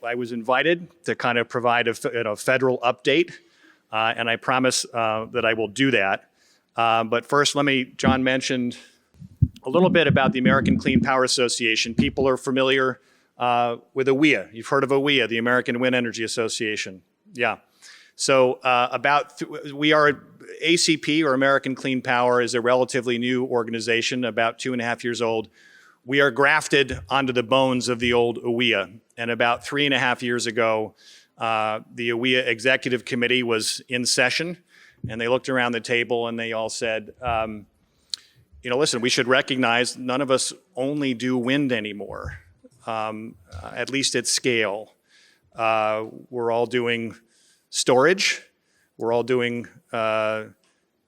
I was invited to kind of provide a federal update, and I promise that I will do that. But first, John mentioned a little bit about the American Clean Power Association. People are familiar with AWEA. You've heard of AWEA, the American Wind Energy Association. Yeah. So we are ACP, or American Clean Power, is a relatively new organization, about 2.5 years old. We are grafted onto the bones of the old AWEA. And about 3.5 years ago, the AWEA Executive Committee was in session, and they looked around the table and they all said, listen, we should recognize none of us only do wind anymore, at least at scale. We're all doing storage, we're all doing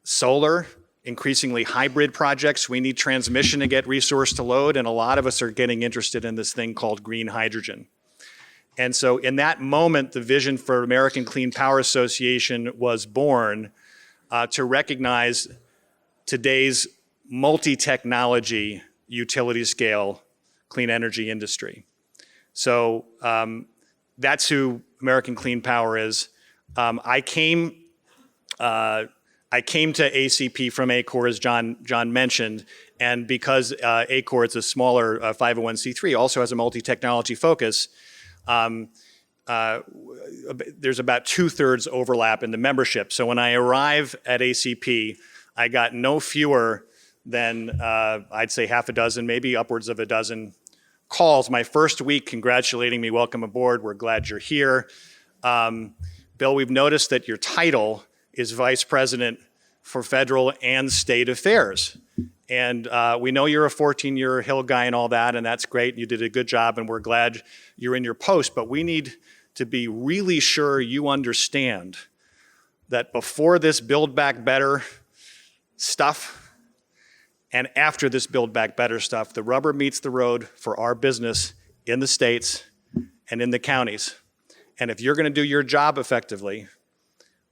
solar, increasingly hybrid projects. We need transmission to get resource to load, and a lot of us are getting interested in this thing called green hydrogen. And so in that moment, the vision for American Clean Power Association was born to recognize today's multi-technology, utility scale, clean energy industry. So that's who American Clean Power is. I came to ACP from ACOR, as John mentioned, and because ACOR is a smaller 501c3, also has a multi-technology focus, there's about 2/3 overlap in the membership. So when I arrive at ACP, I got no fewer than, I'd say, half a dozen, maybe upwards of a dozen calls my first week congratulating me, welcome aboard, we're glad you're here. Bill, we've noticed that your title is Vice President for Federal and State Affairs. And we know you're a 14-year Hill guy and all that, and that's great. You did a good job, and we're glad you're in your post. But we need to be really sure you understand that before this Build Back Better stuff and after this Build Back Better stuff, the rubber meets the road for our business in the states and in the counties. And if you're going to do your job effectively,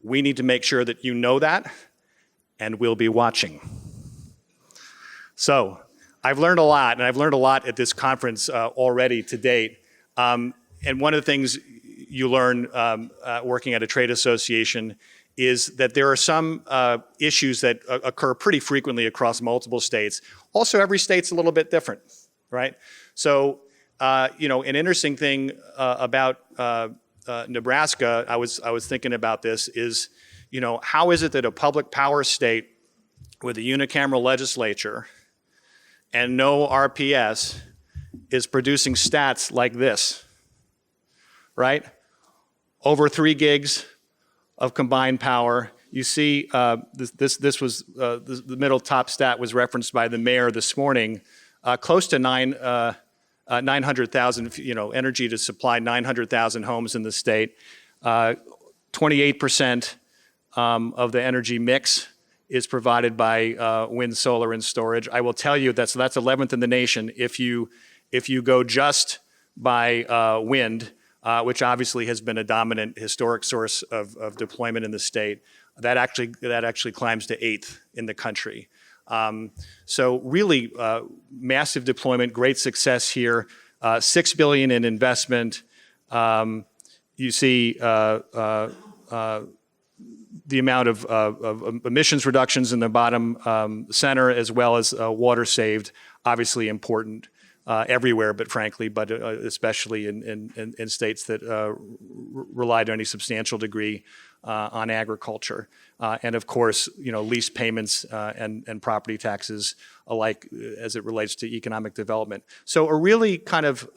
we need to make sure that you know that, and we'll be watching. So I've learned a lot, and I've learned a lot at this conference already to date. And one of the things you learn working at a trade association is that there are some issues that occur pretty frequently across multiple states. Also, every state's a little bit different, right? So, an interesting thing about Nebraska, I was thinking about this, is, how is it that a public power state with a unicameral legislature and no RPS is producing stats like this, right? Over 3 gigs of combined power. You see, this was the middle top stat was referenced by the mayor this morning. Close to 900,000, energy to supply 900,000 homes in the state. 28% of the energy mix is provided by wind, solar, and storage. I will tell you that's 11th in the nation. If you go just by wind, which obviously has been a dominant historic source of deployment in the state, that actually climbs to 8th in the country. So really massive deployment, great success here. $6 billion in investment. You see the amount of emissions reductions in the bottom center, as well as water saved, obviously important everywhere, but especially in states that relied to any substantial degree on agriculture. And of course, lease payments and property taxes alike as it relates to economic development. So a really kind of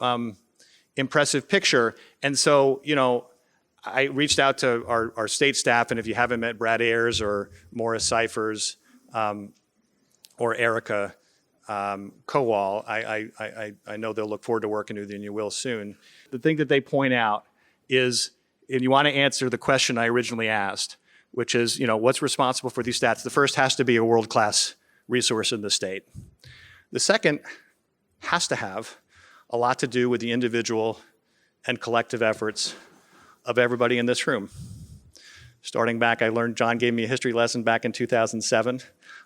impressive picture. And so, I reached out to our state staff, and if you haven't met Brad Ayers or Morris Cyphers or Erica Kowal, I know they'll look forward to working with you, and you will soon. The thing that they point out is, and you want to answer the question I originally asked, which is, what's responsible for these stats? The first has to be a world-class resource in the state. The second has to have a lot to do with the individual and collective efforts of everybody in this room. Starting back, John gave me a history lesson back in 2007.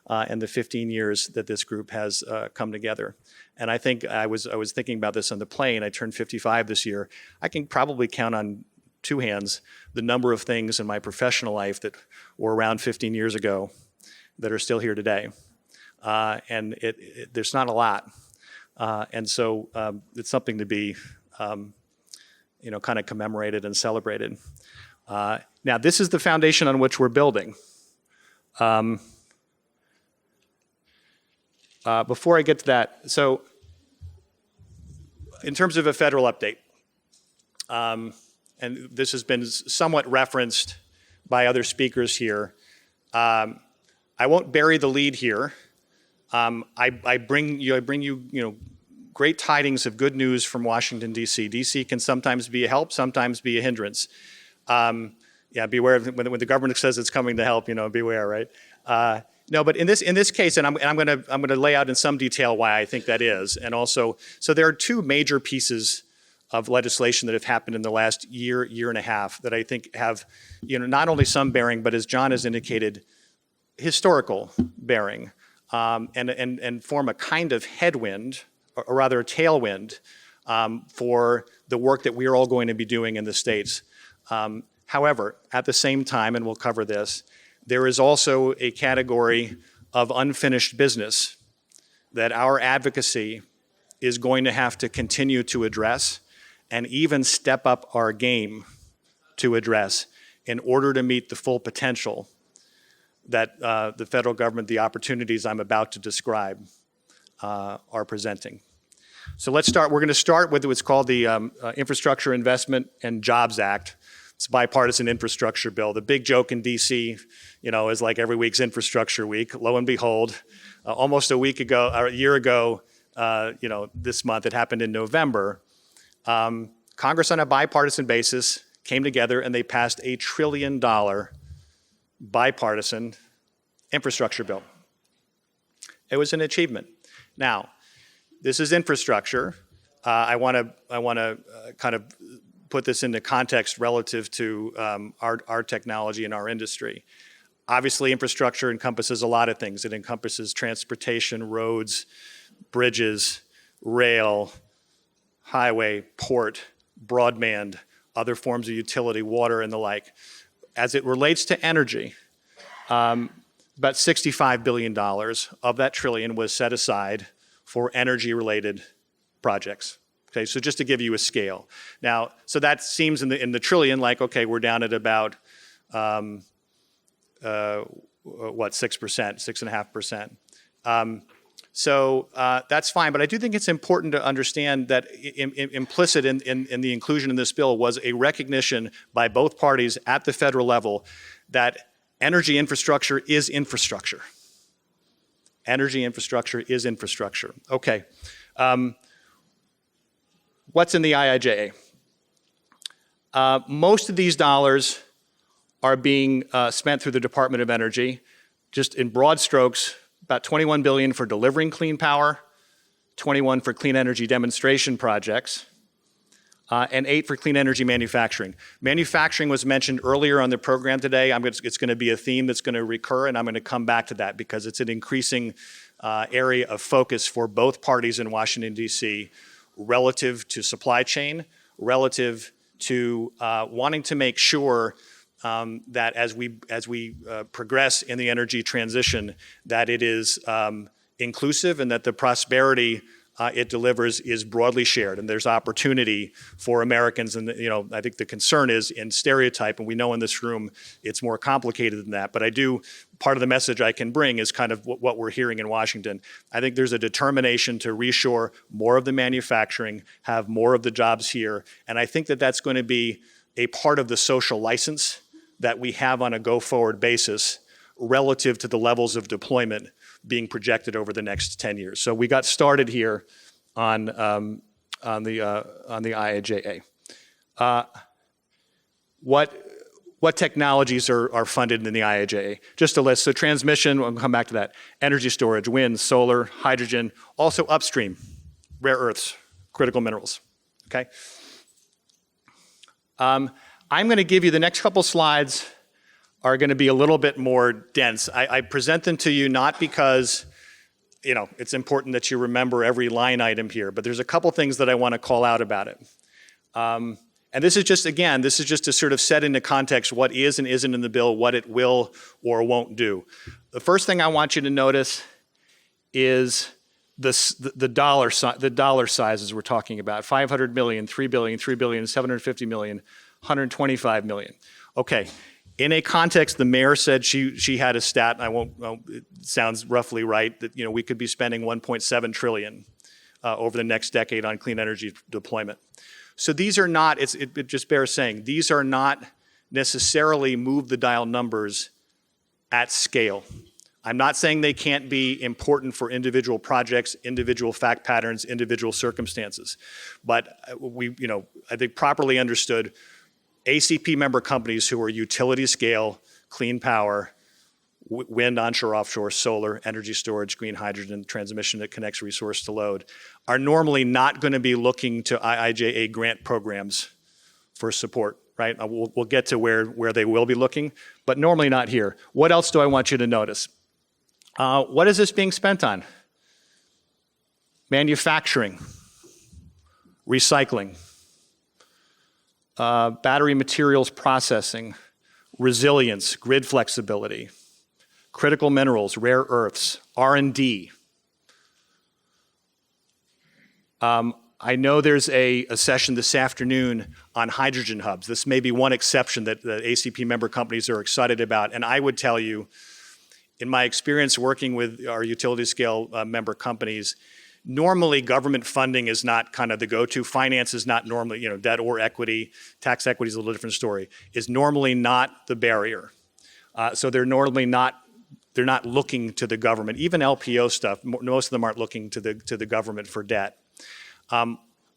and the 15 years that this group has come together. And I think I was thinking about this on the plane. I turned 55 this year. I can probably count on two hands the number of things in my professional life that were around 15 years ago that are still here today. And there's not a lot. And so it's something to be, kind of commemorated and celebrated. Now, this is the foundation on which we're building. Before I get to that, so in terms of a federal update, and this has been somewhat referenced by other speakers here, I won't bury the lead here. I bring you, great tidings of good news from Washington, D.C. D.C. can sometimes be a help, sometimes be a hindrance. Beware of when the government says it's coming to help. Beware, right? No, but in this case, and I'm going to lay out in some detail why I think that is, and also, so there are two major pieces of legislation that have happened in the last year and a half that I think have, not only some bearing, but as John has indicated, historical bearing, and form a kind of headwind, or rather a tailwind, for the work that we are all going to be doing in the States. However, at the same time, and we'll cover this, there is also a category of unfinished business that our advocacy is going to have to continue to address and even step up our game to address in order to meet the full potential that the federal government, the opportunities I'm about to describe, are presenting. So let's start. We're going to start with what's called the Infrastructure Investment and Jobs Act. It's a bipartisan infrastructure bill. The big joke in D.C., is like every week's infrastructure week. Lo and behold, almost a week ago, or a year ago, this month, it happened in November, Congress on a bipartisan basis came together and they passed $1 trillion bipartisan infrastructure bill. It was an achievement. Now, this is infrastructure. I want to kind of put this into context relative to our technology and our industry. Obviously, infrastructure encompasses a lot of things. It encompasses transportation, roads, bridges, rail, highway, port, broadband, other forms of utility, water, and the like. As it relates to energy, about $65 billion of that trillion was set aside for energy-related projects. Okay, so just to give you a scale. Now, so that seems in the trillion like, okay, we're down at about, 6%, 6.5%. So that's fine, but I do think it's important to understand that implicit in the inclusion in this bill was a recognition by both parties at the federal level that energy infrastructure is infrastructure. Energy infrastructure is infrastructure. Okay. What's in the IIJA? Most of these dollars are being spent through the Department of Energy. Just in broad strokes, about $21 billion for delivering clean power, $21 for clean energy demonstration projects, and $8 for clean energy manufacturing. Manufacturing was mentioned earlier on the program today. It's going to be a theme that's going to recur, and I'm going to come back to that because it's an increasing area of focus for both parties in Washington, D.C., relative to supply chain, relative to wanting to make sure that as we progress in the energy transition, that it is inclusive and that the prosperity it delivers is broadly shared, and there's opportunity for Americans. And I think the concern is in stereotype, and we know in this room it's more complicated than that. But part of the message I can bring is kind of what we're hearing in Washington. I think there's a determination to reshore more of the manufacturing, have more of the jobs here, and I think that that's going to be a part of the social license that we have on a go-forward basis relative to the levels of deployment being projected over the next 10 years. So we got started here on the IIJA. What technologies are funded in the IIJA? Just a list. So transmission, we'll come back to that. Energy storage, wind, solar, hydrogen, also upstream, rare earths, critical minerals. Okay. I'm going to give you the next couple slides. are going to be a little bit more dense. I present them to you not because, it's important that you remember every line item here, but there's a couple things that I want to call out about it. And this is just to sort of set into context what is and isn't in the bill, what it will or won't do. The first thing I want you to notice is the dollar sizes we're talking about: 500 million, 3 billion, 3 billion, 750 million, 125 million. Okay. In a context, the mayor said she had a stat, and it sounds roughly right, that we could be spending 1.7 trillion over the next decade on clean energy deployment. So these are not, it just bears saying, these are not necessarily move the dial numbers at scale. I'm not saying they can't be important for individual projects, individual fact patterns, individual circumstances. But I think properly understood, ACP member companies who are utility scale, clean power, wind, onshore, offshore, solar, energy storage, green hydrogen, transmission that connects resource to load, are normally not going to be looking to IIJA grant programs for support, right? We'll get to where they will be looking, but normally not here. What else do I want you to notice? What is this being spent on? Manufacturing, recycling, battery materials processing, resilience, grid flexibility, critical minerals, rare earths, R&D. I know there's a session this afternoon on hydrogen hubs. This may be one exception that the ACP member companies are excited about. And I would tell you, in my experience working with our utility scale member companies, normally government funding is not kind of the go-to. Finance is not normally, debt or equity. Tax equity is a little different story. Is normally not the barrier. So they're normally not. They're not looking to the government. Even LPO stuff, most of them aren't looking to the government for debt.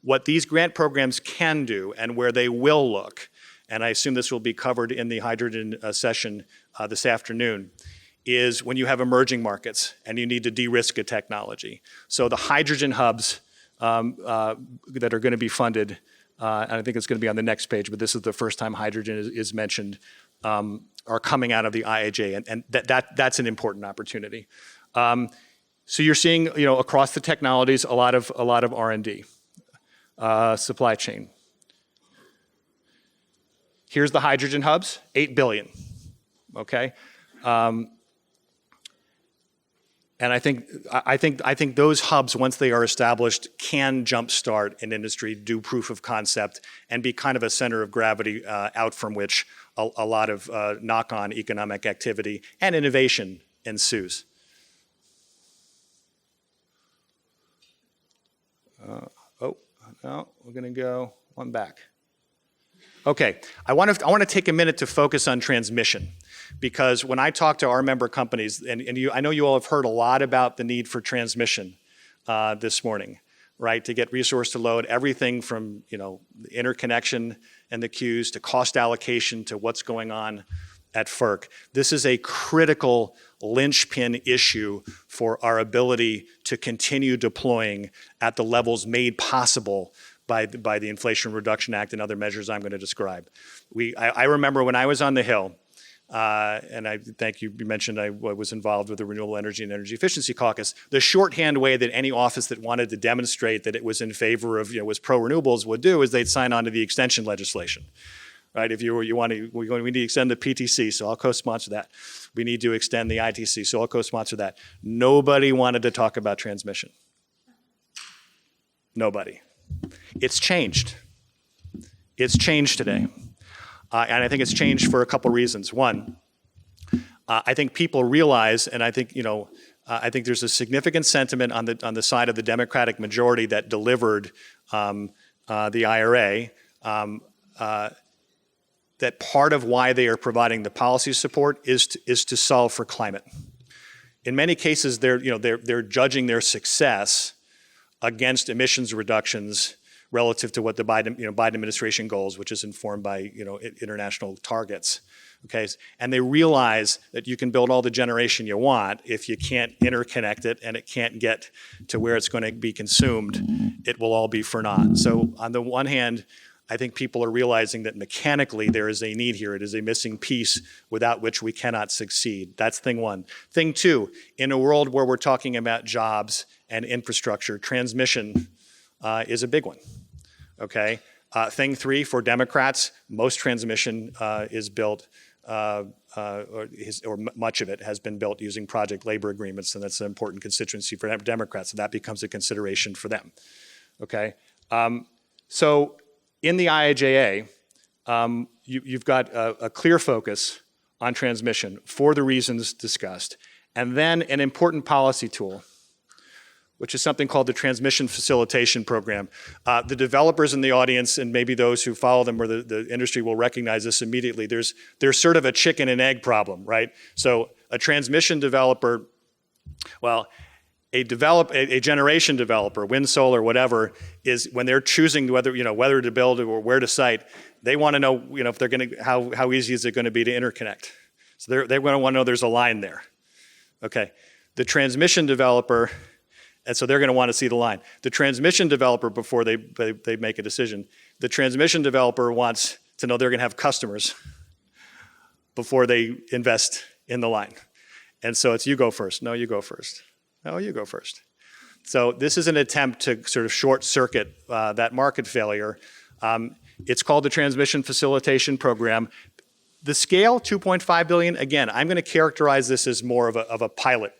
What these grant programs can do, and where they will look, and I assume this will be covered in the hydrogen session this afternoon, is when you have emerging markets and you need to de-risk a technology. So the hydrogen hubs that are going to be funded, and I think it's going to be on the next page, but this is the first time hydrogen is mentioned, are coming out of the IIJA, and that's an important opportunity. So you're seeing, across the technologies, a lot of R&D, supply chain. Here's the hydrogen hubs, 8 billion, okay? And I think those hubs, once they are established, can jumpstart an industry, do proof of concept, and be kind of a center of gravity out from which a lot of knock-on economic activity and innovation ensues. No, we're going to go one back. Okay, I want to take a minute to focus on transmission, because when I talk to our member companies, and I know you all have heard a lot about the need for transmission this morning, right? To get resource to load, everything from the interconnection and the queues to cost allocation to what's going on at FERC. This is a critical linchpin issue for our ability to continue deploying at the levels made possible by the Inflation Reduction Act and other measures I'm going to describe. I remember when I was on the Hill, and I thank you, you mentioned I was involved with the Renewable Energy and Energy Efficiency Caucus. The shorthand way that any office that wanted to demonstrate that it was in favor of, was pro-renewables would do is they'd sign on to the extension legislation. Right? If we need to extend the PTC, so I'll co-sponsor that. We need to extend the ITC, so I'll co-sponsor that. Nobody wanted to talk about transmission. Nobody. It's changed. It's changed today. And I think it's changed for a couple reasons. One, I think people realize, and I think, I think there's a significant sentiment on the side of the Democratic majority that delivered the IRA, that part of why they are providing the policy support is to solve for climate. In many cases, they're judging their success against emissions reductions relative to what the Biden administration goals, which is informed by international targets. Okay, and they realize that you can build all the generation you want if you can't interconnect it and it can't get to where it's going to be consumed. It will all be for naught. So on the one hand, I think people are realizing that mechanically there is a need here. It is a missing piece without which we cannot succeed. That's thing one. Thing two, in a world where we're talking about jobs and infrastructure, transmission is a big one, okay? Thing three, for Democrats, most transmission is built, or much of it has been built using project labor agreements, and that's an important constituency for Democrats, so that becomes a consideration for them, okay? So in the IIJA, you've got a clear focus on transmission for the reasons discussed, and then an important policy tool, which is something called the Transmission Facilitation Program. The developers in the audience, and maybe those who follow them or the industry will recognize this immediately. There's sort of a chicken and egg problem, right? So a transmission developer, well, a generation developer, wind, solar, whatever, is when they're choosing whether to build or where to site, they want to know, if they're going to, how easy is it going to be to interconnect? So they're going to want to know there's a line there. Okay, the transmission developer, and so they're going to want to see the line. The transmission developer, before they make a decision, the transmission developer wants to know they're going to have customers before they invest in the line. And so it's you go first. No, you go first. No, you go first. So this is an attempt to sort of short circuit that market failure. It's called the Transmission Facilitation Program. The scale, $2.5 billion, again, I'm going to characterize this as more of a pilot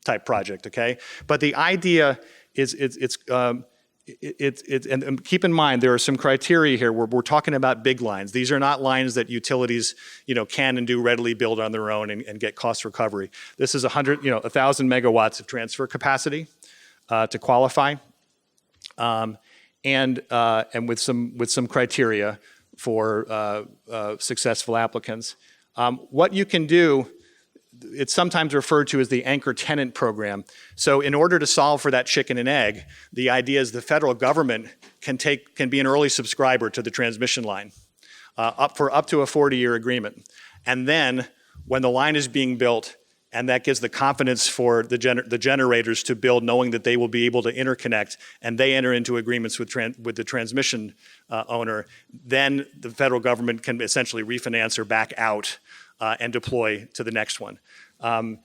type project, okay? But the idea is, and keep in mind, there are some criteria here where we're talking about big lines. These are not lines that utilities, can and do readily build on their own and get cost recovery. This is 1,000 megawatts of transfer capacity to qualify, and with some criteria for successful applicants. What you can do, it's sometimes referred to as the anchor tenant program. So in order to solve for that chicken and egg, the idea is the federal government can be an early subscriber to the transmission line up to a 40-year agreement. And then when the line is being built, and that gives the confidence for the generators to build, knowing that they will be able to interconnect, and they enter into agreements with the transmission owner, then the federal government can essentially refinance or back out and deploy to the next one.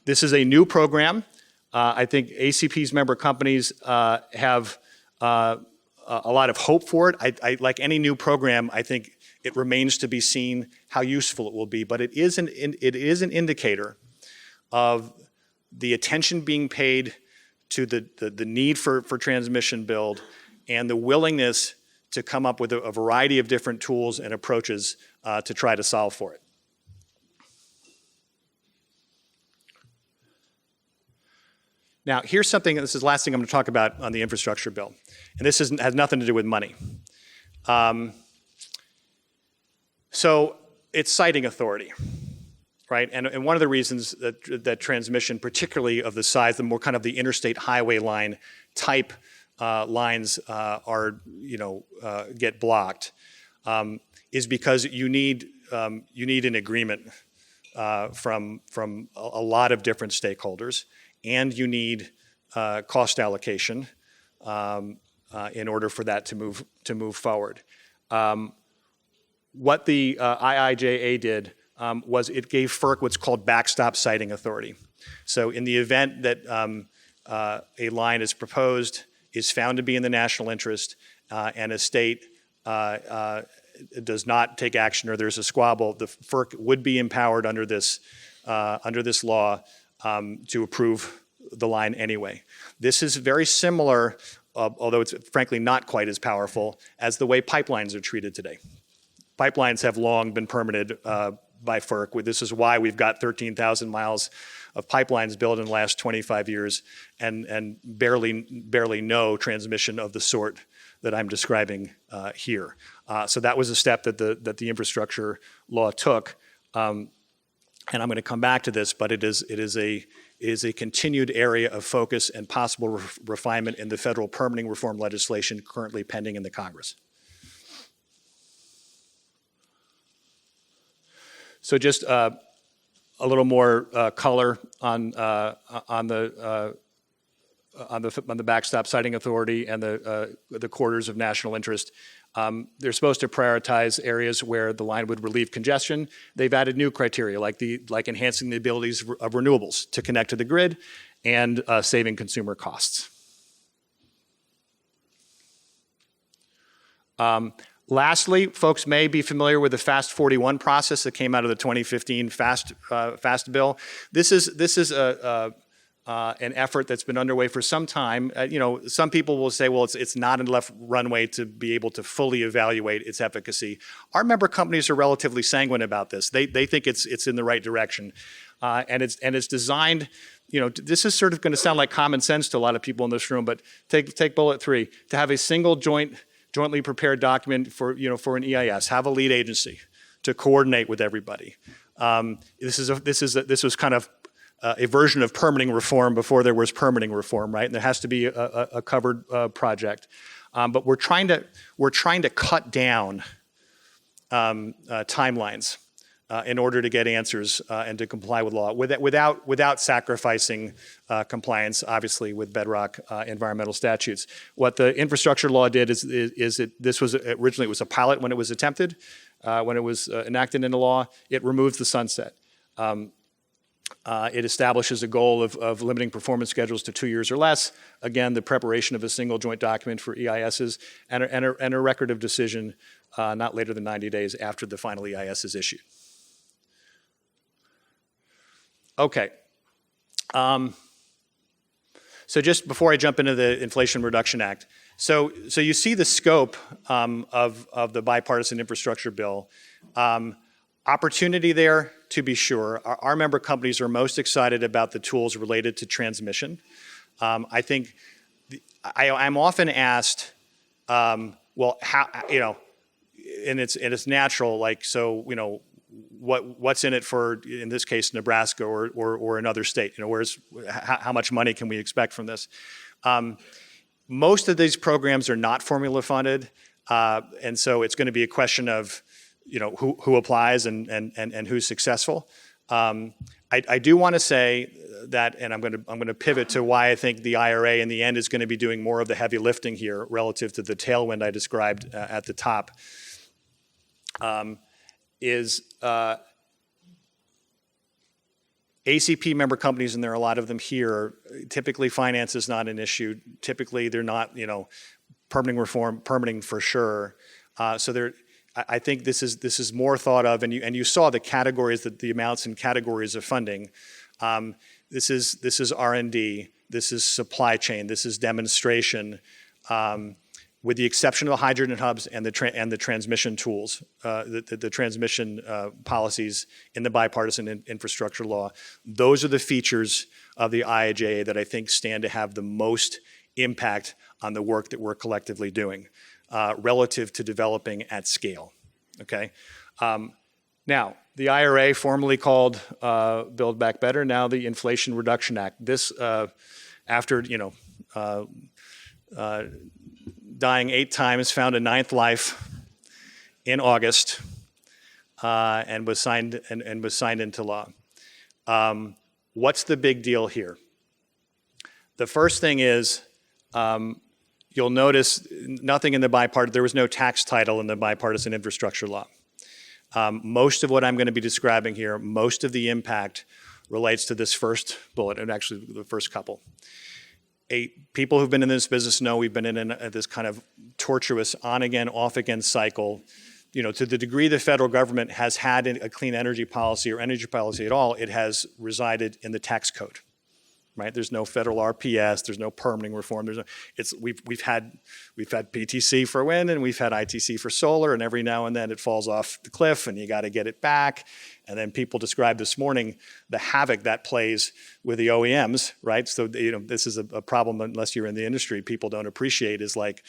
This is a new program. I think ACP's member companies have a lot of hope for it. I like any new program, I think it remains to be seen how useful it will be, but it is an indicator of the attention being paid to the need for transmission build and the willingness to come up with a variety of different tools and approaches to try to solve for it. Now, here's something, this is the last thing I'm going to talk about on the infrastructure bill. And this has nothing to do with money. So it's siting authority, right? And one of the reasons that transmission, particularly of the size, the more kind of the interstate highway line type lines get blocked, is because you need an agreement from a lot of different stakeholders. And you need cost allocation in order for that to move forward. What the IIJA did was it gave FERC what's called backstop siting authority. So in the event that a line is proposed, is found to be in the national interest, and a state does not take action or there's a squabble, the FERC would be empowered under this law to approve the line anyway. This is very similar, although it's frankly not quite as powerful, as the way pipelines are treated today. Pipelines have long been permitted by FERC. This is why we've got 13,000 miles of pipelines built in the last 25 years and barely no transmission of the sort that I'm describing here. So that was a step that the infrastructure law took. And I'm going to come back to this, but it is a continued area of focus and possible refinement in the federal permitting reform legislation currently pending in the Congress. So just a little more color on the on the backstop siting authority and the corridors of national interest. They're supposed to prioritize areas where the line would relieve congestion. They've added new criteria, like enhancing the abilities of renewables to connect to the grid and saving consumer costs. Lastly, folks may be familiar with the Fast 41 process that came out of the 2015 FAST bill. This is an effort that's been underway for some time. Some people will say, well, it's not enough runway to be able to fully evaluate its efficacy. Our member companies are relatively sanguine about this. They think it's in the right direction, and it's designed. This is sort of going to sound like common sense to a lot of people in this room, but take bullet 3, to have a single jointly prepared document for an EIS, have a lead agency to coordinate with everybody. This was kind of a version of permitting reform before there was permitting reform, right? And there has to be a covered project. But we're trying to cut down timelines in order to get answers and to comply with law without sacrificing compliance, obviously, with bedrock environmental statutes. What the infrastructure law did is this was originally, it was a pilot when it was attempted, when it was enacted into law. It removed the sunset. It establishes a goal of limiting performance schedules to 2 years or less. Again, the preparation of a single joint document for EISs and a record of decision not later than 90 days after the final EIS is issued. Okay. So just before I jump into the Inflation Reduction Act, so you see the scope of the bipartisan infrastructure bill. Opportunity there, to be sure. Our member companies are most excited about the tools related to transmission. I think I'm often asked, well, how, and it's natural, like, so, what's in it for, in this case, Nebraska or another state? How much money can we expect from this? Most of these programs are not formula funded, and so it's going to be a question of who applies and who's successful. I do want to say that, and I'm going to pivot to why I think the IRA in the end is going to be doing more of the heavy lifting here relative to the tailwind I described at the top. ACP member companies, and there are a lot of them here, typically finance is not an issue. Typically they're not, permitting for sure. I think this is more thought of, and you saw the categories, the amounts and categories of funding. This is R&D, this is supply chain, this is demonstration, with the exception of the hydrogen hubs and the transmission tools, the transmission policies in the bipartisan infrastructure law. Those are the features of the IIJA that I think stand to have the most impact on the work that we're collectively doing relative to developing at scale, okay? Now, the IRA, formerly called Build Back Better, now the Inflation Reduction Act. This, after dying 8 times, found a 9th life in August, and was signed into law. What's the big deal here? The first thing is, you'll notice nothing in the bipartisan. There was no tax title in the bipartisan infrastructure law. Most of what I'm going to be describing here, most of the impact relates to this first bullet, and actually the first couple. People who've been in this business know we've been in this kind of tortuous on-again, off-again cycle. To the degree the federal government has had a clean energy policy or energy policy at all, it has resided in the tax code, right? There's no federal RPS, there's no permitting reform. We've had PTC for wind and we've had ITC for solar, and every now and then it falls off the cliff and you got to get it back. And then people described this morning the havoc that plays with the OEMs, right? So this is a problem unless you're in the industry. People don't appreciate is like,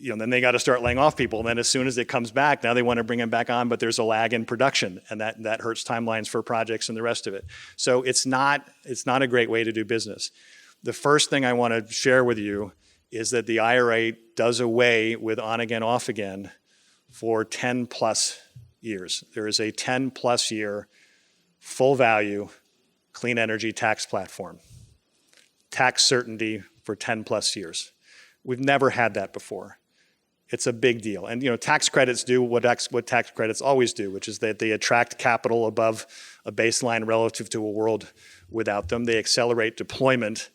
then they got to start laying off people. And then as soon as it comes back, now they want to bring them back on, but there's a lag in production, and that hurts timelines for projects and the rest of it. So it's not a great way to do business. The first thing I want to share with you is that the IRA does away with on-again, off-again for 10 plus years. There is a 10 plus year full value clean energy tax platform. tax certainty for 10 plus years. We've never had that before. It's a big deal. And tax credits do what tax credits always do, which is that they attract capital above a baseline relative to a world without them. They accelerate deployment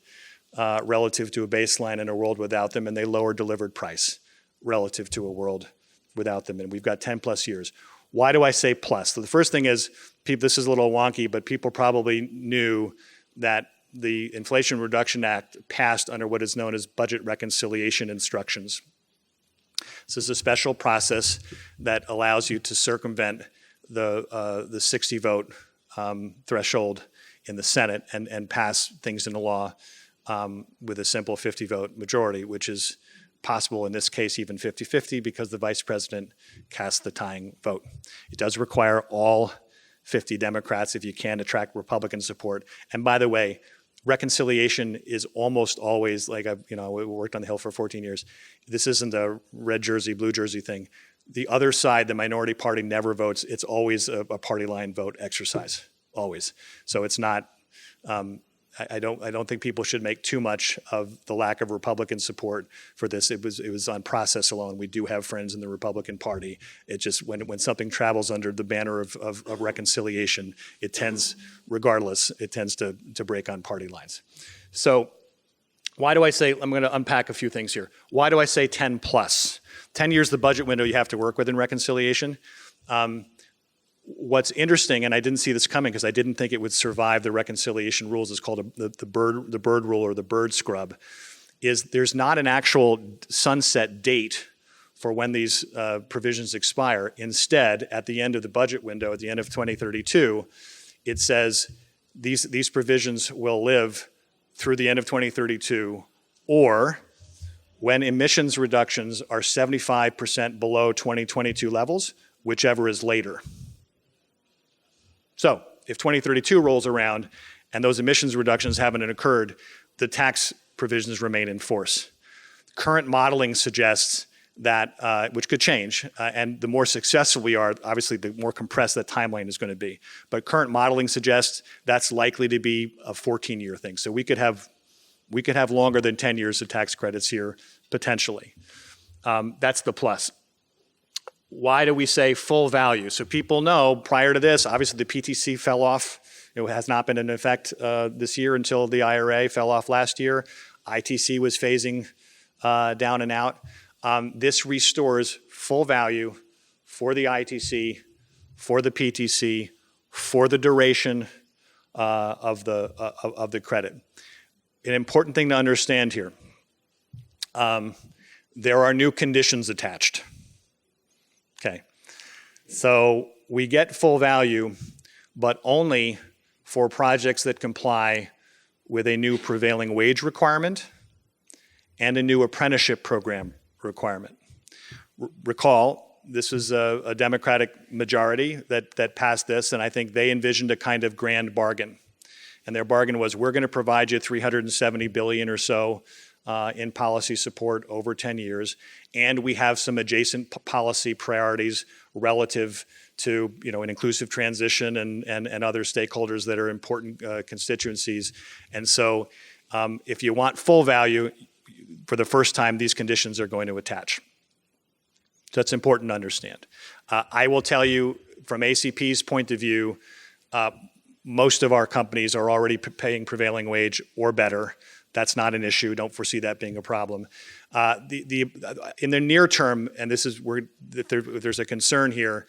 relative to a baseline in a world without them, and they lower delivered price relative to a world without them. And we've got 10 plus years. Why do I say plus? So the first thing is, this is a little wonky, but people probably knew that the Inflation Reduction Act passed under what is known as budget reconciliation instructions. This is a special process that allows you to circumvent the 60 vote threshold in the Senate and pass things into law with a simple 50 vote majority, which is possible in this case even 50-50 because the vice president cast the tying vote. It does require all 50 Democrats if you can attract Republican support. And by the way, reconciliation is almost always, like we worked on the Hill for 14 years. This isn't a red jersey, blue jersey thing. The other side, the minority party, never votes. It's always a party line vote exercise, always. So it's not, I don't think people should make too much of the lack of Republican support for this. It was on process alone. We do have friends in the Republican Party. It just, when something travels under the banner of reconciliation, it tends, regardless, it tends to break on party lines. So why do I say, I'm going to unpack a few things here. Why do I say 10 plus? 10 years the budget window you have to work with in reconciliation. What's interesting, and I didn't see this coming because I didn't think it would survive the reconciliation rules, it's called the bird rule or the bird scrub, is there's not an actual sunset date for when these provisions expire. Instead, at the end of the budget window, at the end of 2032, it says these provisions will live through the end of 2032, or when emissions reductions are 75% below 2022 levels, whichever is later. So if 2032 rolls around and those emissions reductions haven't occurred, the tax provisions remain in force. Current modeling suggests that, which could change, and the more successful we are, obviously the more compressed that timeline is going to be. But current modeling suggests that's likely to be a 14-year thing. So we could have longer than 10 years of tax credits here, potentially. That's the plus. Why do we say full value? So people know prior to this, obviously the PTC fell off. It has not been in effect this year until the IRA fell off last year. ITC was phasing down and out. This restores full value for the ITC, for the PTC, for the duration of the credit. An important thing to understand here, there are new conditions attached. Okay, so we get full value, but only for projects that comply with a new prevailing wage requirement and a new apprenticeship program requirement. Recall, this was a Democratic majority that passed this, and I think they envisioned a kind of grand bargain. And their bargain was, we're going to provide you $370 billion or so in policy support over 10 years, and we have some adjacent policy priorities relative to an inclusive transition and other stakeholders that are important constituencies. And so if you want full value, for the first time, these conditions are going to attach. So that's important to understand. I will tell you, from ACP's point of view, most of our companies are already paying prevailing wage or better. That's not an issue. Don't foresee that being a problem. In the near term, and this is where there's a concern here,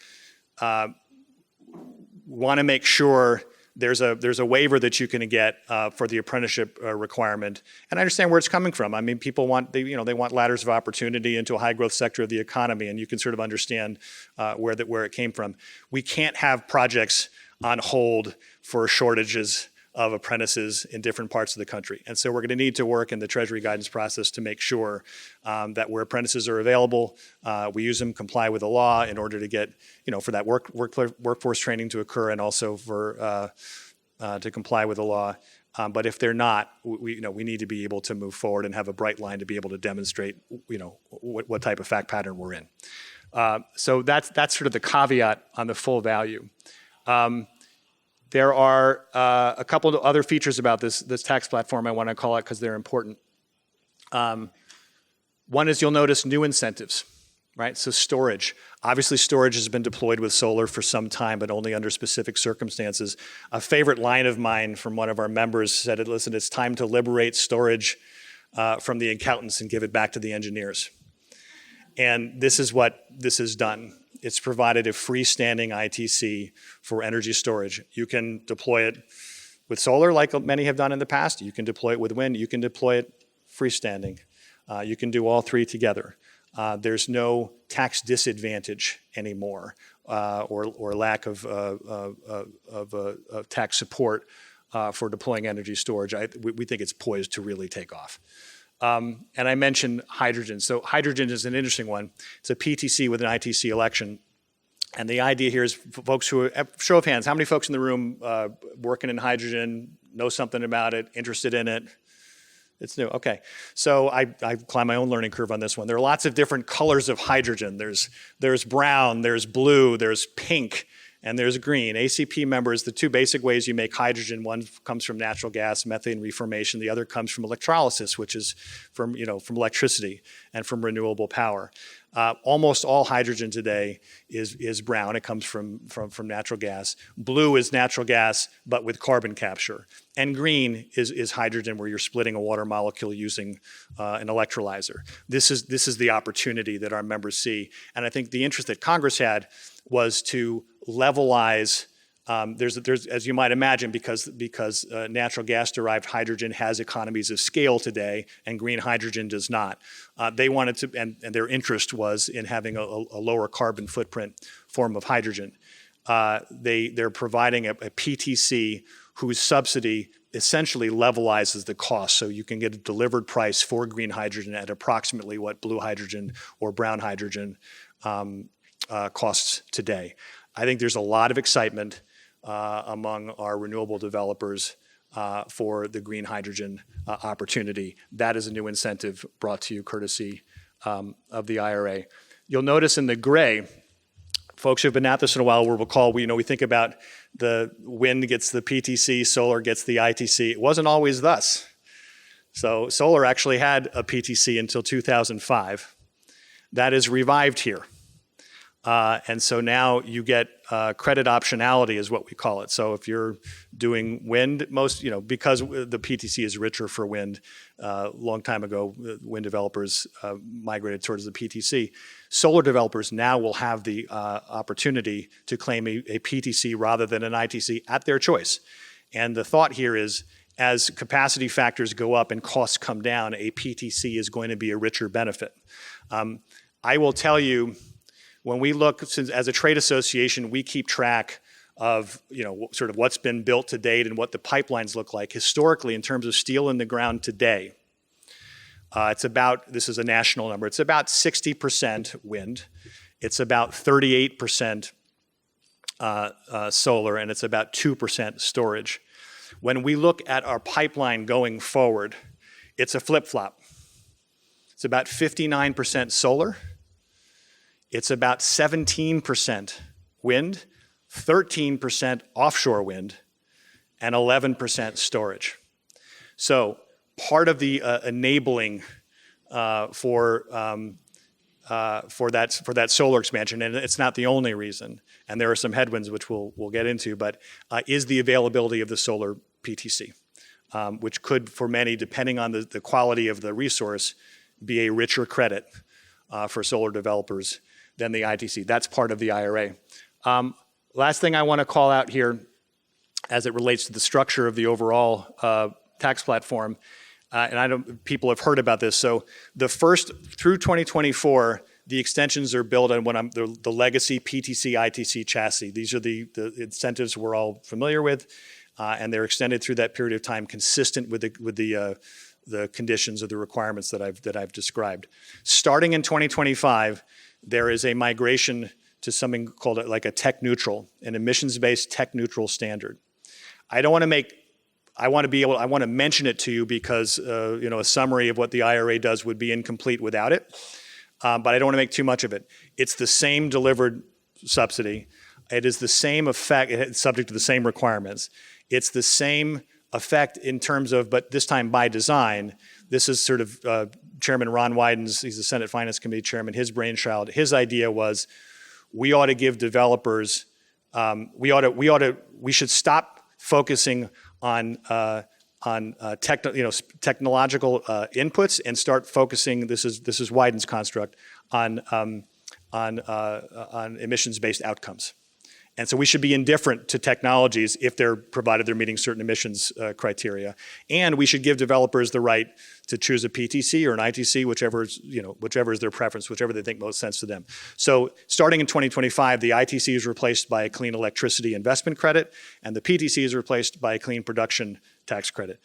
want to make sure there's a waiver that you can get for the apprenticeship requirement. And I understand where it's coming from. I mean, people want they want ladders of opportunity into a high growth sector of the economy, and you can sort of understand where it came from. We can't have projects on hold for shortages of apprentices in different parts of the country. And so we're going to need to work in the Treasury guidance process to make sure that where apprentices are available, we use them, comply with the law in order to get, for that workforce training to occur, and also for to comply with the law. But if they're not, we need to be able to move forward and have a bright line to be able to demonstrate, what type of fact pattern we're in. So that's sort of the caveat on the full value. There are a couple of other features about this tax platform I want to call out because they're important. One is you'll notice new incentives, right? So storage. Obviously, storage has been deployed with solar for some time, but only under specific circumstances. A favorite line of mine from one of our members said, listen, it's time to liberate storage from the accountants and give it back to the engineers. And this is what this has done. It's provided a freestanding ITC for energy storage. You can deploy it with solar like many have done in the past. You can deploy it with wind. You can deploy it freestanding. You can do all three together. There's no tax disadvantage anymore or lack of tax support for deploying energy storage. We think it's poised to really take off. And I mentioned hydrogen. So hydrogen is an interesting one. It's a PTC with an ITC election. And the idea here is folks who, show of hands, how many folks in the room working in hydrogen, know something about it, interested in it? It's new, okay. So I climbed my own learning curve on this one. There are lots of different colors of hydrogen. There's brown, there's blue, there's pink, and there's green. ACP members, the two basic ways you make hydrogen, one comes from natural gas, methane reformation. The other comes from electrolysis, which is from electricity and from renewable power. Almost all hydrogen today is brown. It comes from natural gas. Blue is natural gas, but with carbon capture. And green is hydrogen, where you're splitting a water molecule using an electrolyzer. This is the opportunity that our members see. And I think the interest that Congress had was to levelize. There's, as you might imagine, because natural gas-derived hydrogen has economies of scale today, and green hydrogen does not. They wanted to, and their interest was in having a lower carbon footprint form of hydrogen. They're providing a PTC whose subsidy essentially levelizes the cost, so you can get a delivered price for green hydrogen at approximately what blue hydrogen or brown hydrogen costs today. I think there's a lot of excitement among our renewable developers for the green hydrogen opportunity. That is a new incentive brought to you courtesy of the IRA. You'll notice in the gray, folks who've been at this in a while will recall, we think about the wind gets the PTC, solar gets the ITC. It wasn't always thus. So solar actually had a PTC until 2005. That is revived here. And so now you get credit optionality is what we call it. So if you're doing wind, because the PTC is richer for wind, a long time ago, wind developers migrated towards the PTC. Solar developers now will have the opportunity to claim a PTC rather than an ITC at their choice. And the thought here is, as capacity factors go up and costs come down, a PTC is going to be a richer benefit. I will tell you, when we look, as a trade association, we keep track of sort of what's been built to date and what the pipelines look like. Historically, in terms of steel in the ground today, it's about, this is a national number, it's about 60% wind, it's about 38% solar, and it's about 2% storage. When we look at our pipeline going forward, it's a flip-flop. It's about 59% solar, it's about 17% wind, 13% offshore wind, and 11% storage. So part of the enabling for that solar expansion, and it's not the only reason, and there are some headwinds which we'll get into, but is the availability of the solar PTC, which could, for many, depending on the quality of the resource, be a richer credit for solar developers than the ITC. That's part of the IRA. Last thing I want to call out here, as it relates to the structure of the overall tax platform, and I know people have heard about this. So the first, through 2024, the extensions are built on the legacy PTC ITC chassis. These are the incentives we're all familiar with, and they're extended through that period of time, consistent with the conditions or the requirements that I've described. Starting in 2025. There is a migration to something called like a tech neutral, an emissions-based tech neutral standard. I want to mention it to you because a summary of what the IRA does would be incomplete without it. But I don't want to make too much of it. It's the same delivered subsidy. It is the same effect, it's subject to the same requirements. It's the same effect in terms of, but this time by design. This is sort of Chairman Ron Wyden's, he's the Senate Finance Committee chairman, his brainchild. His idea was we ought to give developers, we should stop focusing on technological inputs and start focusing, this is Wyden's construct, on emissions-based outcomes. And so we should be indifferent to technologies if provided they're meeting certain emissions criteria. And we should give developers the right to choose a PTC or an ITC, whichever is their preference, whichever they think most sense to them. So starting in 2025, the ITC is replaced by a clean electricity investment credit, and the PTC is replaced by a clean production tax credit.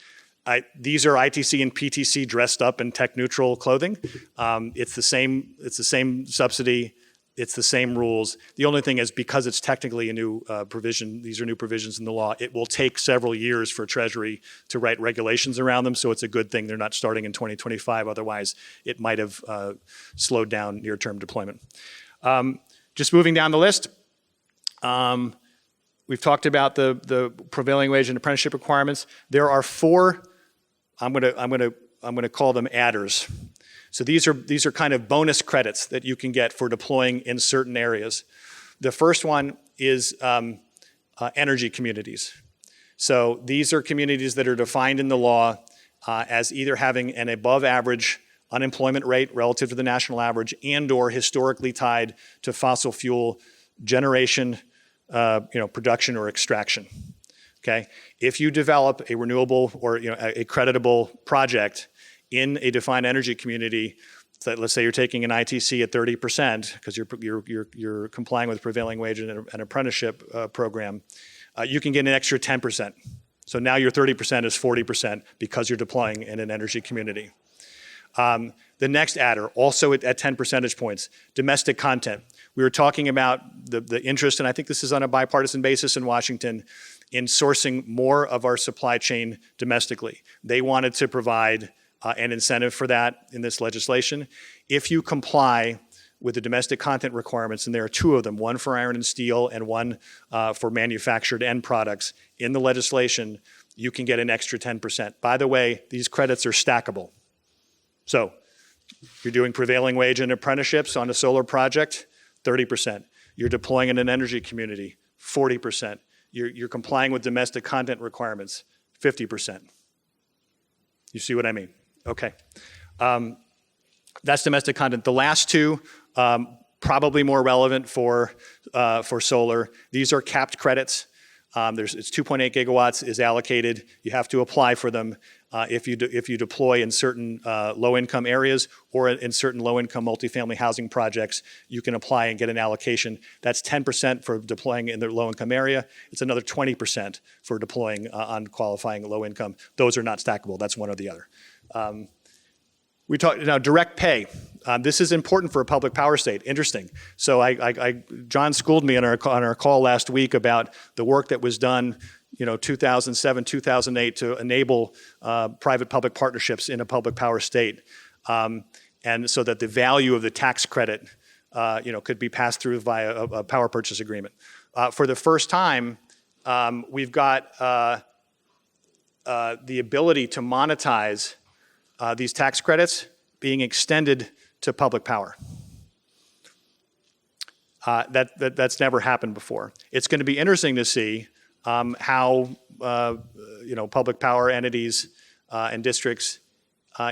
These are ITC and PTC dressed up in tech-neutral clothing. It's the same subsidy. It's the same rules. The only thing is, because it's technically a new provision, these are new provisions in the law, it will take several years for Treasury to write regulations around them, so it's a good thing they're not starting in 2025. Otherwise, it might have slowed down near-term deployment. Just moving down the list, we've talked about the prevailing wage and apprenticeship requirements. There are 4, I'm gonna call them adders. So these are kind of bonus credits that you can get for deploying in certain areas. The first one is energy communities. So these are communities that are defined in the law as either having an above average unemployment rate relative to the national average and or historically tied to fossil fuel generation, production or extraction. Okay? If you develop a renewable or a creditable project in a defined energy community, so let's say you're taking an ITC at 30% because you're complying with prevailing wage and an apprenticeship program, you can get an extra 10%. So now your 30% is 40% because you're deploying in an energy community. The next adder, also at 10 percentage points, domestic content. We were talking about the interest, and I think this is on a bipartisan basis in Washington, in sourcing more of our supply chain domestically. They wanted to provide an incentive for that in this legislation. If you comply with the domestic content requirements, and there are 2 of them, one for iron and steel and one for manufactured end products in the legislation, you can get an extra 10%. By the way, these credits are stackable. So if you're doing prevailing wage and apprenticeships on a solar project, 30%. You're deploying in an energy community, 40%. You're complying with domestic content requirements, 50%. You see what I mean? Okay. That's domestic content. The last 2, probably more relevant for solar. These are capped credits. It's 2.8 gigawatts is allocated. You have to apply for them if you deploy in certain low-income areas or in certain low-income multifamily housing projects. You can apply and get an allocation. That's 10% for deploying in the low-income area. It's another 20% for deploying on qualifying low-income. Those are not stackable. That's one or the other. We talked now direct pay. This is important for a public power state. Interesting. So John schooled me on our call last week about the work that was done, 2007, 2008 to enable private-public partnerships in a public power state, and so that the value of the tax credit, could be passed through via a power purchase agreement. For the first time, we've got the ability to monetize these tax credits being extended to public power. That's never happened before. It's going to be interesting to see how public power entities and districts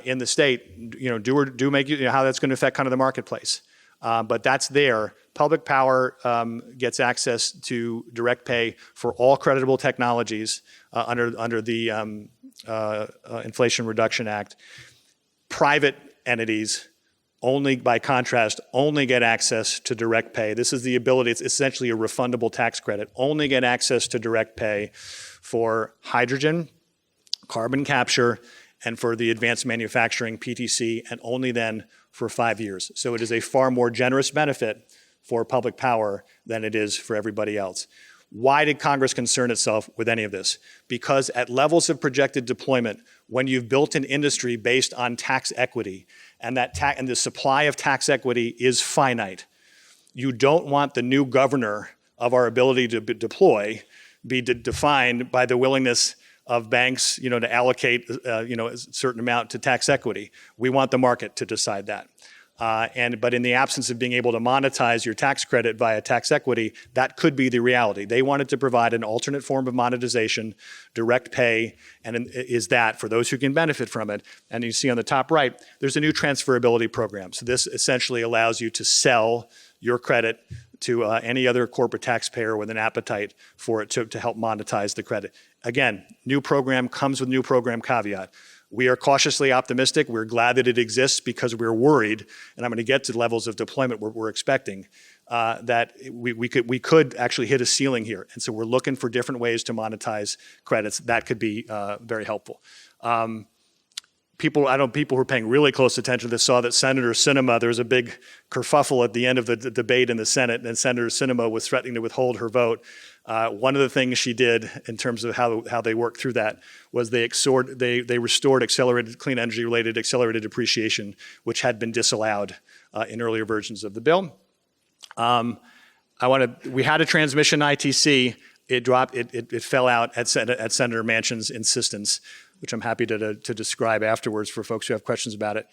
in the state do make how that's going to affect kind of the marketplace. But that's there. Public power gets access to direct pay for all creditable technologies under the Inflation Reduction Act. Private entities only, by contrast, only get access to direct pay. This is the ability, it's essentially a refundable tax credit, only get access to direct pay for hydrogen, carbon capture, and for the advanced manufacturing PTC, and only then for 5 years. So it is a far more generous benefit for public power than it is for everybody else. Why did Congress concern itself with any of this? Because at levels of projected deployment, when you've built an industry based on tax equity, and the supply of tax equity is finite, you don't want the new governor of our ability to deploy be defined by the willingness of banks, to allocate, a certain amount to tax equity. We want the market to decide that. But in the absence of being able to monetize your tax credit via tax equity, that could be the reality. They wanted to provide an alternate form of monetization, direct pay, and is that for those who can benefit from it. And you see on the top right, there's a new transferability program. So this essentially allows you to sell your credit to any other corporate taxpayer with an appetite for it to help monetize the credit. Again, new program comes with new program caveat. We are cautiously optimistic. We're glad that it exists because we're worried, and I'm going to get to the levels of deployment we're expecting, that we could actually hit a ceiling here. And so we're looking for different ways to monetize credits. That could be very helpful. People who are paying really close attention to this saw that Senator Sinema, there was a big kerfuffle at the end of the debate in the Senate, and Senator Sinema was threatening to withhold her vote. One of the things she did in terms of how they worked through that was they restored accelerated clean energy related accelerated depreciation, which had been disallowed in earlier versions of the bill. We had a transmission ITC. It dropped. It fell out at Senator Manchin's insistence, which I'm happy to describe afterwards for folks who have questions about it.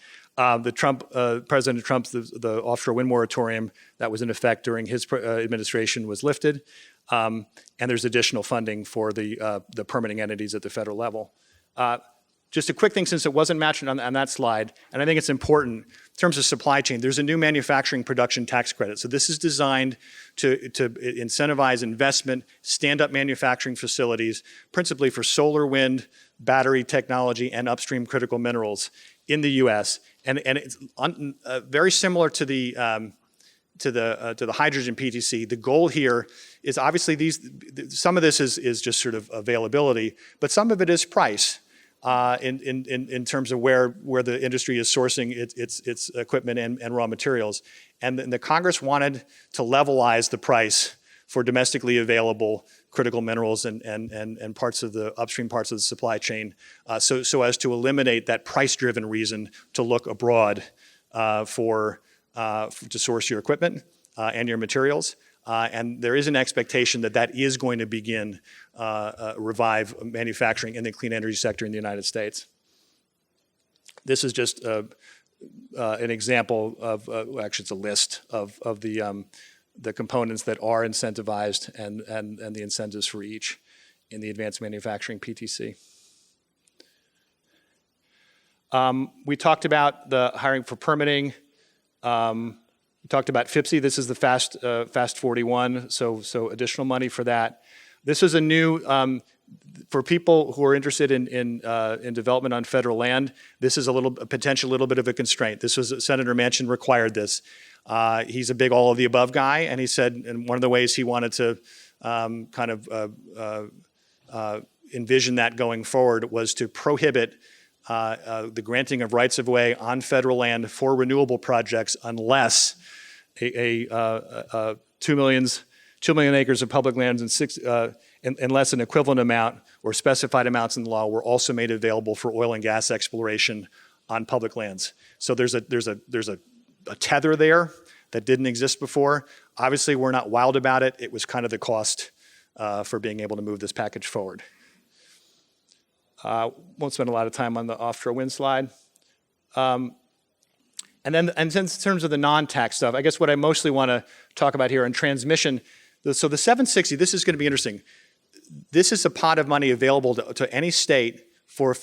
President Trump's the offshore wind moratorium that was in effect during his administration was lifted, and there's additional funding for the permitting entities at the federal level. Just a quick thing, since it wasn't mentioned on that slide, and I think it's important, in terms of supply chain, there's a new manufacturing production tax credit. So this is designed to incentivize investment, stand up manufacturing facilities, principally for solar, wind, battery technology, and upstream critical minerals in the U.S. And it's very similar to the hydrogen PTC. The goal here is obviously some of this is just sort of availability, but some of it is price. In terms of where the industry is sourcing its equipment and raw materials. And the Congress wanted to levelize the price for domestically available critical minerals and parts of the upstream parts of the supply chain, so as to eliminate that price-driven reason to look abroad to source your equipment and your materials. And there is an expectation that is going to begin revive manufacturing in the clean energy sector in the United States. This is just an example of, actually it's a list of the components that are incentivized and the incentives for each in the advanced manufacturing PTC. We talked about the hiring for permitting. We talked about FIPSI. This is the Fast 41, so additional money for that. This is a new, for people who are interested in development on federal land, this is a potential little bit of a constraint. This was, Senator Manchin required this. He's a big all of the above guy, and he said, and one of the ways he wanted to envision that going forward was to prohibit the granting of rights of way on federal land for renewable projects unless 2 million acres of public lands and unless an equivalent amount or specified amounts in the law were also made available for oil and gas exploration on public lands. So there's a tether there that didn't exist before. Obviously, we're not wild about it. It was kind of the cost for being able to move this package forward. Won't spend a lot of time on the offshore wind slide. And in terms of the non-tax stuff, I guess what I mostly want to talk about here in transmission, so the 760, this is going to be interesting. This is a pot of money available to any state for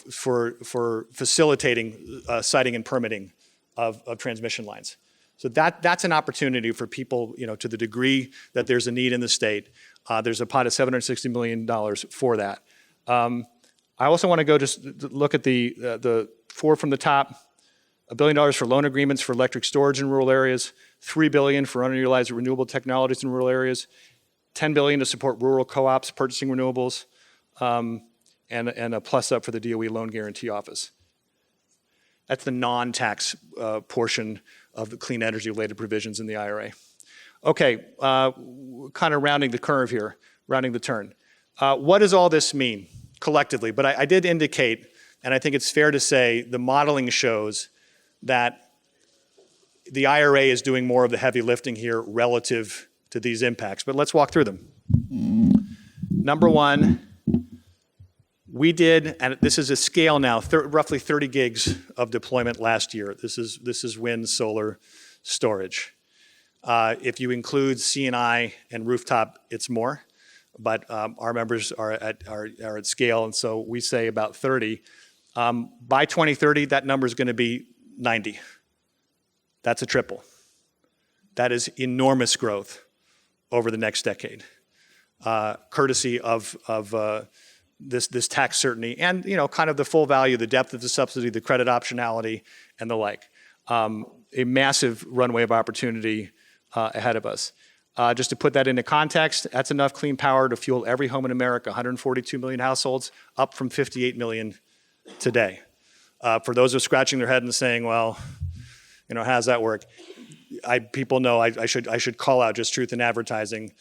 facilitating siting and permitting of transmission lines. So that's an opportunity for people, to the degree that there's a need in the state. There's a pot of $760 million for that. I also want to go just look at the four from the top. $1 billion for loan agreements for electric storage in rural areas, $3 billion for underutilized renewable technologies in rural areas, $10 billion to support rural co-ops purchasing renewables, and a plus up for the DOE Loan Guarantee Office. That's the non-tax portion of the clean energy related provisions in the IRA. Okay, kind of rounding the curve here, rounding the turn. What does all this mean collectively? But I did indicate, and I think it's fair to say, the modeling shows that the IRA is doing more of the heavy lifting here relative to these impacts, but let's walk through them. Number one, we did, and this is a scale now, roughly 30 gigs of deployment last year. This is wind, solar, storage. If you include C&I and rooftop, it's more, but our members are at scale, and so we say about 30. By 2030, that number is going to be 90. That's a triple. That is enormous growth over the next decade, courtesy of this tax certainty and kind of the full value, the depth of the subsidy, the credit optionality, and the like. A massive runway of opportunity ahead of us. Just to put that into context, that's enough clean power to fuel every home in America, 142 million households, up from 58 million today. For those who are scratching their head and saying, well, how does that work? People know I should call out just truth in advertising.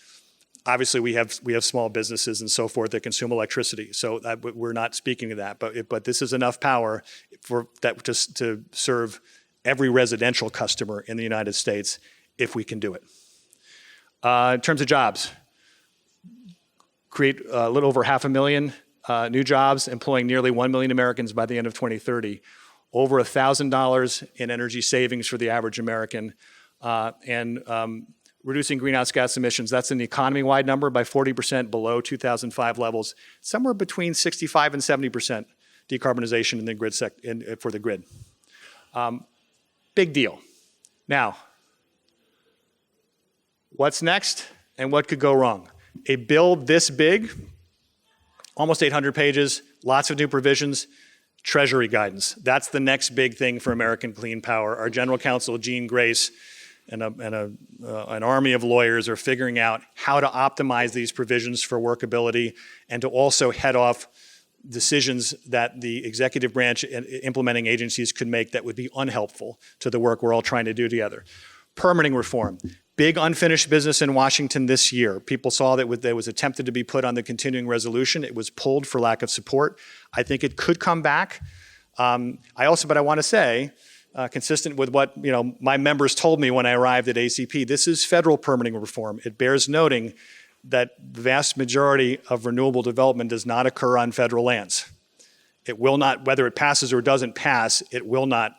Obviously, we have small businesses and so forth that consume electricity, so we're not speaking to that. But this is enough power for that just to serve every residential customer in the United States if we can do it. In terms of jobs, create a little over 500,000 new jobs, employing nearly 1 million Americans by the end of 2030. Over $1,000 in energy savings for the average American, and reducing greenhouse gas emissions. That's an economy-wide number by 40% below 2005 levels, somewhere between 65 and 70% decarbonization in the grid for the grid. Big deal. Now, what's next and what could go wrong? A bill this big, almost 800 pages, lots of new provisions, Treasury guidance. That's the next big thing for American clean power. Our General Counsel, Jean Grace, and an army of lawyers are figuring out how to optimize these provisions for workability and to also head off decisions that the executive branch and implementing agencies could make that would be unhelpful to the work we're all trying to do together. Permitting reform. Big unfinished business in Washington this year. People saw that it was attempted to be put on the continuing resolution. It was pulled for lack of support. I think it could come back. But I want to say, consistent with what my members told me when I arrived at ACP, this is federal permitting reform. It bears noting that the vast majority of renewable development does not occur on federal lands. It will not, whether it passes or doesn't pass, it will not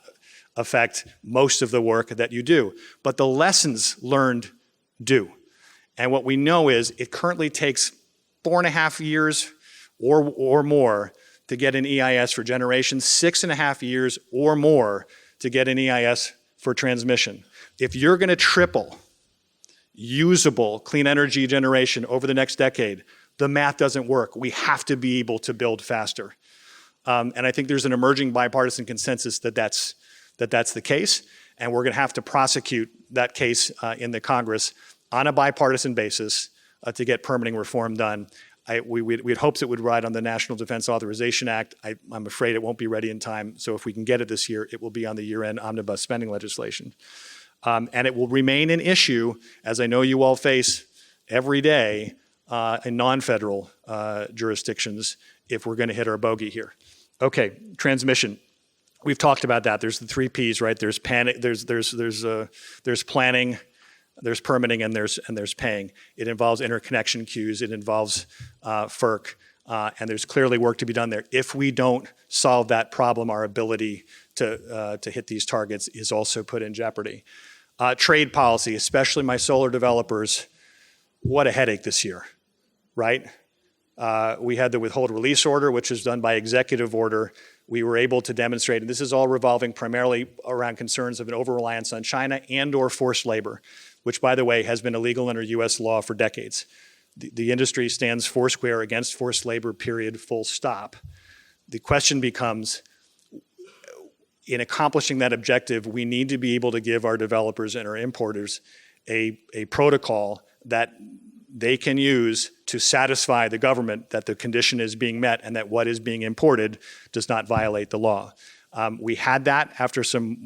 affect most of the work that you do. But the lessons learned do. And what we know is it currently takes 4.5 years or more to get an EIS for generation, 6.5 years or more to get an EIS for transmission. If you're going to triple usable clean energy generation over the next decade, the math doesn't work. We have to be able to build faster. And I think there's an emerging bipartisan consensus that that's the case, and we're going to have to prosecute that case in the Congress on a bipartisan basis to get permitting reform done. We had hopes it would ride on the National Defense Authorization Act. I'm afraid it won't be ready in time, so if we can get it this year, it will be on the year-end omnibus spending legislation. And it will remain an issue, as I know you all face every day in non-federal jurisdictions if we're going to hit our bogey here. Okay, transmission. We've talked about that. There's the 3 Ps, right? There's planning, there's permitting, and there's paying. It involves interconnection queues. It involves FERC, and there's clearly work to be done there. If we don't solve that problem, our ability to hit these targets is also put in jeopardy. Trade policy, especially my solar developers, what a headache this year, right? We had the withhold release order, which was done by executive order. We were able to demonstrate, and this is all revolving primarily around concerns of an over-reliance on China and or forced labor, which, by the way, has been illegal under U.S. law for decades. The industry stands foursquare against forced labor, period, full stop. The question becomes, in accomplishing that objective, we need to be able to give our developers and our importers a protocol that they can use to satisfy the government that the condition is being met and that what is being imported does not violate the law. We had that after some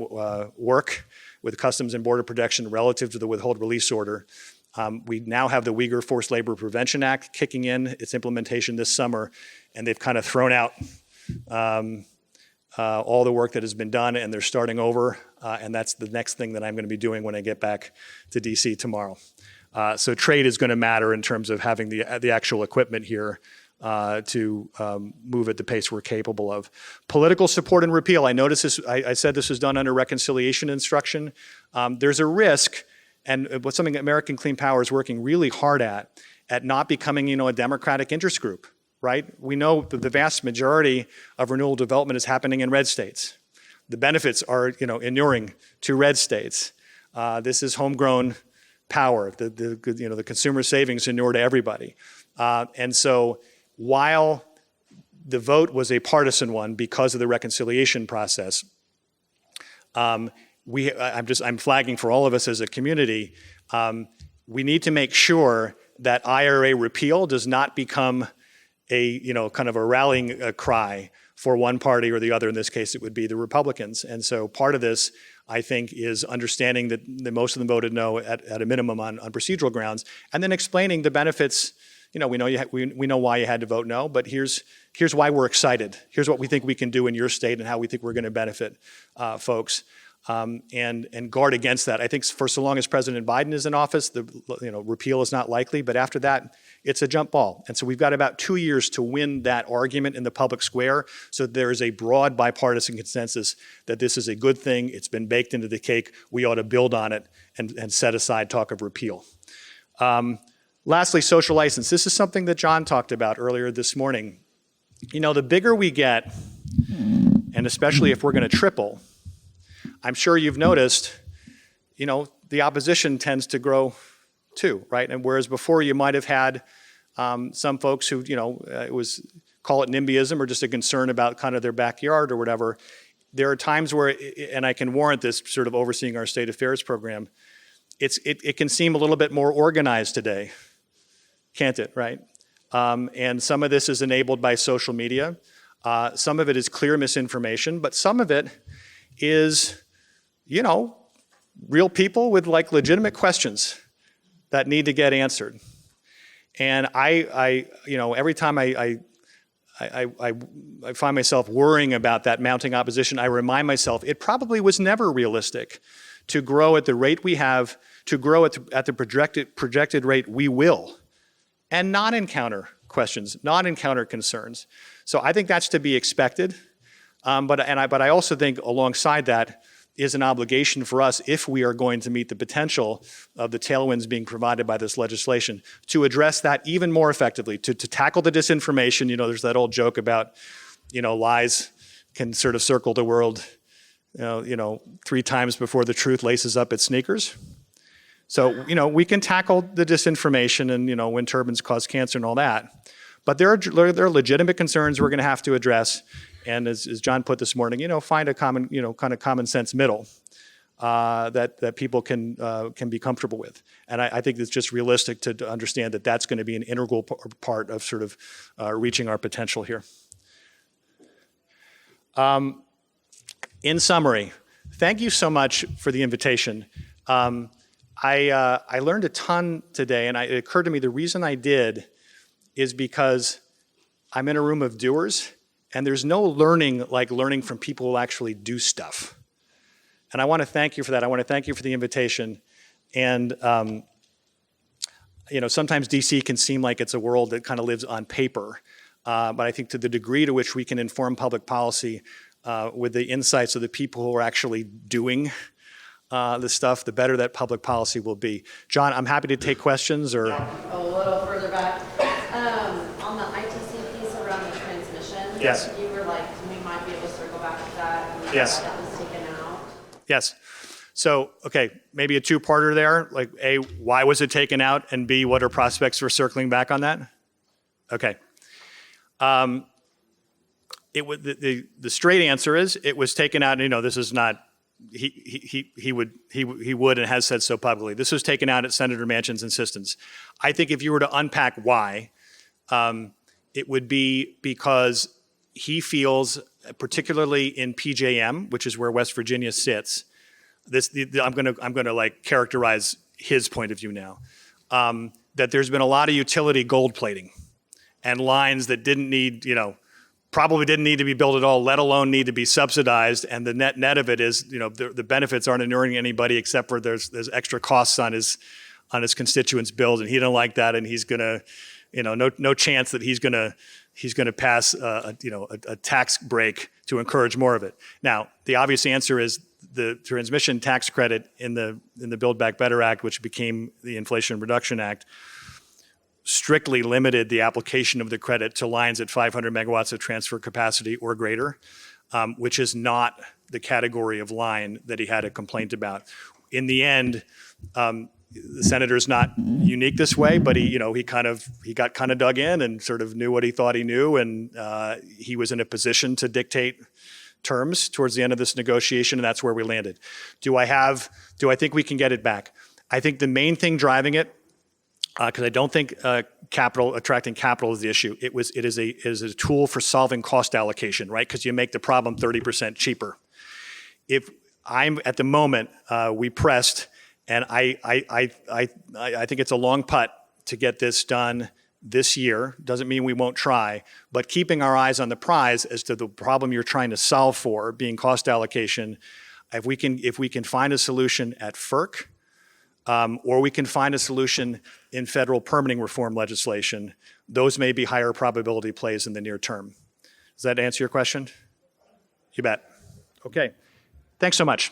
work with Customs and Border Protection relative to the withhold release order. We now have the Uyghur Forced Labor Prevention Act kicking in, its implementation this summer, and they've kind of thrown out all the work that has been done, and they're starting over, and that's the next thing that I'm going to be doing when I get back to DC tomorrow. So trade is going to matter in terms of having the actual equipment here to move at the pace we're capable of. Political support and repeal. I noticed this. I said this was done under reconciliation instruction. There's a risk, and what's something American Clean Power is working really hard at not becoming, a Democratic interest group, right? We know that the vast majority of renewable development is happening in red states. The benefits are, inuring to red states. This is homegrown power. The consumer savings inure to everybody. And so while the vote was a partisan one because of the reconciliation process, I'm flagging for all of us as a community, we need to make sure that IRA repeal does not become a, kind of a rallying cry for one party or the other. In this case, it would be the Republicans. And so part of this, I think, is understanding that most of them voted no at a minimum on procedural grounds, and then explaining the benefits. We know why you had to vote no, but here's why we're excited. Here's what we think we can do in your state and how we think we're going to benefit folks. And guard against that. I think for so long as President Biden is in office, repeal is not likely. But after that, it's a jump ball. And so we've got about 2 years to win that argument in the public square. So there is a broad bipartisan consensus that this is a good thing. It's been baked into the cake. We ought to build on it and set aside talk of repeal. Lastly, social license. This is something that John talked about earlier this morning. The bigger we get, and especially if we're going to triple, I'm sure you've noticed, the opposition tends to grow too, right? And whereas before you might have had some folks who, call it NIMBYism or just a concern about kind of their backyard or whatever, there are times where, and I can warrant this sort of overseeing our state affairs program, it can seem a little bit more organized today, can't it, right? And some of this is enabled by social media. Some of it is clear misinformation, but some of it is real people with legitimate questions that need to get answered. And I every time I find myself worrying about that mounting opposition, I remind myself it probably was never realistic to grow at the rate we have, to grow at the projected rate we will, and not encounter questions, not encounter concerns. So I think that's to be expected. But I also think alongside that is an obligation for us, if we are going to meet the potential of the tailwinds being provided by this legislation, to address that even more effectively, to tackle the disinformation. There's that old joke about, lies can sort of circle the world, 3 times before the truth laces up its sneakers. So, we can tackle the disinformation and, wind turbines cause cancer and all that. But there are legitimate concerns we're going to have to address. And as John put this morning, find a common, kind of common sense middle that people can be comfortable with. And I think it's just realistic to understand that that's going to be an integral part of sort of reaching our potential here. In summary, thank you so much for the invitation. I learned a ton today, and it occurred to me the reason I did is because I'm in a room of doers. And there's no learning like learning from people who actually do stuff. And I want to thank you for that. I want to thank you for the invitation. And, sometimes DC can seem like it's a world that kind of lives on paper. But I think to the degree to which we can inform public policy with the insights of the people who are actually doing the stuff, the better that public policy will be. John, I'm happy to take questions or. A little further back. On the ITC piece around the transmission, yes. You were like, we might be able to circle back to that. And yes. That was taken out. Yes. So, okay, maybe a two-parter there. Like, A, why was it taken out? And B, what are prospects for circling back on that? Okay. The straight answer is it was taken out. This is not. He would and has said so publicly. This was taken out at Senator Manchin's insistence. I think if you were to unpack why, it would be because he feels, particularly in PJM, which is where West Virginia sits. I'm gonna like characterize his point of view now. That there's been a lot of utility gold plating, and lines that didn't need, probably didn't need to be built at all, let alone need to be subsidized. And the net of it is, the benefits aren't inuring anybody except for there's extra costs on on his constituents' bills, and he didn't like that, and he's gonna, no chance that he's gonna pass a tax break to encourage more of it. Now, the obvious answer is the transmission tax credit in the Build Back Better Act, which became the Inflation Reduction Act, strictly limited the application of the credit to lines at 500 megawatts of transfer capacity or greater, which is not the category of line that he had a complaint about. In the end, the senator's not unique this way, but he got kind of dug in and sort of knew what he thought he knew, and he was in a position to dictate terms towards the end of this negotiation, and that's where we landed. Do I think we can get it back? I think the main thing driving it, because I don't think attracting capital is the issue. It is a tool for solving cost allocation, right? Because you make the problem 30% cheaper. If I'm at the moment, we pressed, and I think it's a long putt to get this done this year. Doesn't mean we won't try, but keeping our eyes on the prize as to the problem you're trying to solve for, being cost allocation. If we can find a solution at FERC, or we can find a solution in federal permitting reform legislation, those may be higher probability plays in the near term. Does that answer your question? You bet. Okay. Thanks so much.